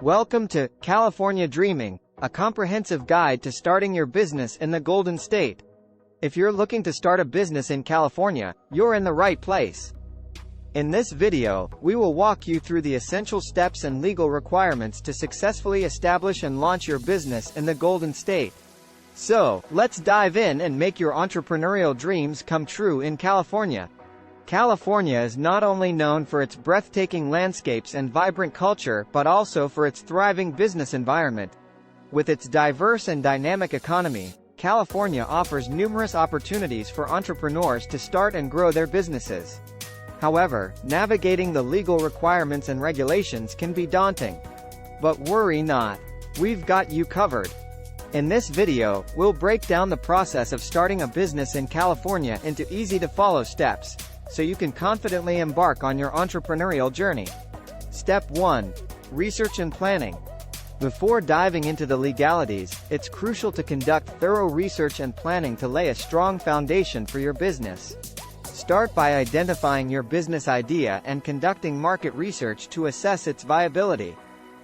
Welcome to California Dreaming, a comprehensive guide to starting your business in the Golden State. If you're looking to start a business in California, you're in the right place. In this video, we will walk you through the essential steps and legal requirements to successfully establish and launch your business in the Golden State. So, let's dive in and make your entrepreneurial dreams come true in California. California is not only known for its breathtaking landscapes and vibrant culture but also for its thriving business environment. With its diverse and dynamic economy, California offers numerous opportunities for entrepreneurs to start and grow their businesses. However, navigating the legal requirements and regulations can be daunting. But worry not. We've got you covered. In this video, we'll break down the process of starting a business in California into easy-to-follow steps, so you can confidently embark on your entrepreneurial journey. Step 1. Research and planning. Before diving into the legalities, it's crucial to conduct thorough research and planning to lay a strong foundation for your business. Start by identifying your business idea and conducting market research to assess its viability.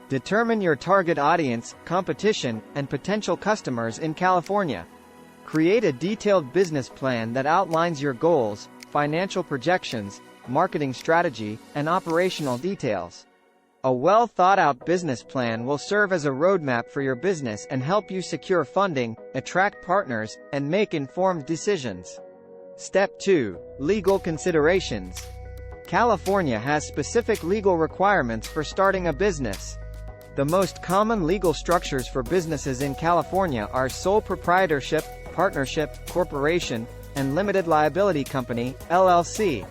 Determine your target audience, competition, and potential customers in California. Create a detailed business plan that outlines your goals, financial projections, marketing strategy, and operational details. A well-thought-out business plan will serve as a roadmap for your business and help you secure funding, attract partners, and make informed decisions. Step 2. Legal considerations. California has specific legal requirements for starting a business. The most common legal structures for businesses in California are sole proprietorship, partnership, corporation, and limited liability company, LLC.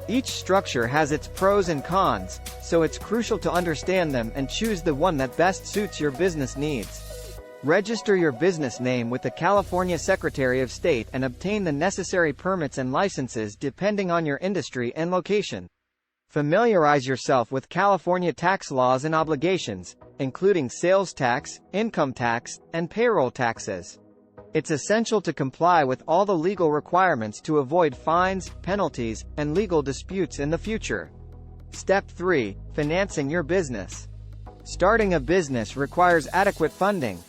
Each structure has its pros and cons, so it's crucial to understand them and choose the one that best suits your business needs. Register your business name with the California Secretary of State and obtain the necessary permits and licenses depending on your industry and location. Familiarize yourself with California tax laws and obligations, including sales tax, income tax, and payroll taxes. It's essential to comply with all the legal requirements to avoid fines, penalties, and legal disputes in the future. Step 3. Financing your business. Starting a business requires adequate funding.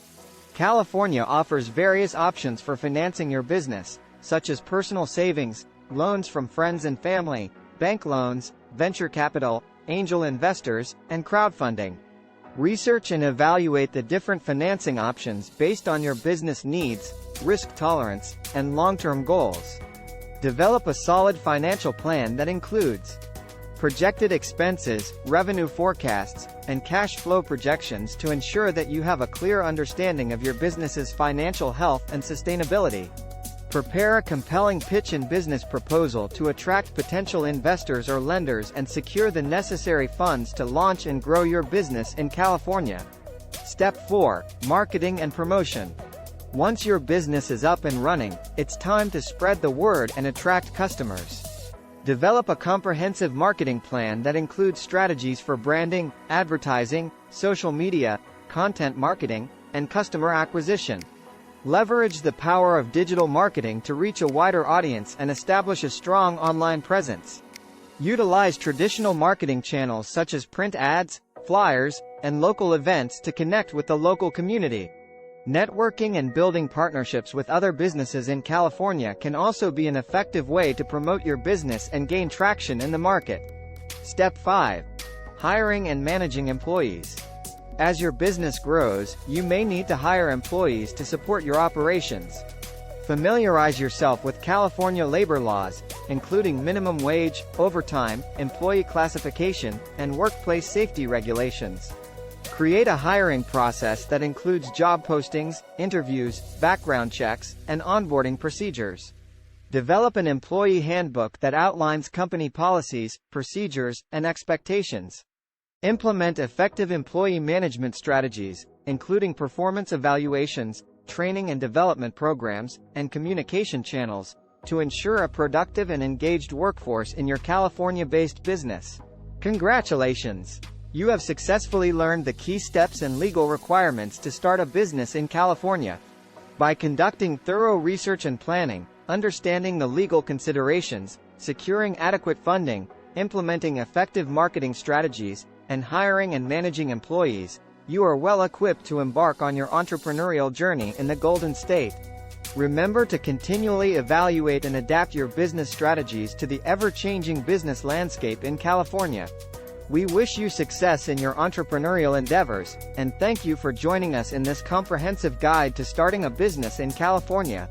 California offers various options for financing your business, such as personal savings, loans from friends and family, bank loans, venture capital, angel investors, and crowdfunding. Research and evaluate the different financing options based on your business needs, risk tolerance, and long-term goals. Develop a solid financial plan that includes projected expenses, revenue forecasts, and cash flow projections to ensure that you have a clear understanding of your business's financial health and sustainability. Prepare a compelling pitch and business proposal to attract potential investors or lenders and secure the necessary funds to launch and grow your business in California. Step 4. Marketing and promotion. Once your business is up and running, it's time to spread the word and attract customers. Develop a comprehensive marketing plan that includes strategies for branding, advertising, social media, content marketing, and customer acquisition. Leverage the power of digital marketing to reach a wider audience and establish a strong online presence. Utilize traditional marketing channels such as print ads, flyers, and local events to connect with the local community. Networking and building partnerships with other businesses in California can also be an effective way to promote your business and gain traction in the market. Step 5. Hiring and managing employees. As your business grows, you may need to hire employees to support your operations. Familiarize yourself with California labor laws, including minimum wage, overtime, employee classification, and workplace safety regulations. Create a hiring process that includes job postings, interviews, background checks, and onboarding procedures. Develop an employee handbook that outlines company policies, procedures, and expectations. Implement effective employee management strategies, including performance evaluations, training and development programs, and communication channels, to ensure a productive and engaged workforce in your California-based business. Congratulations! You have successfully learned the key steps and legal requirements to start a business in California. By conducting thorough research and planning, understanding the legal considerations, securing adequate funding, implementing effective marketing strategies, and hiring and managing employees, you are well equipped to embark on your entrepreneurial journey in the Golden State. Remember to continually evaluate and adapt your business strategies to the ever-changing business landscape in California. We wish you success in your entrepreneurial endeavors, and thank you for joining us in this comprehensive guide to starting a business in California.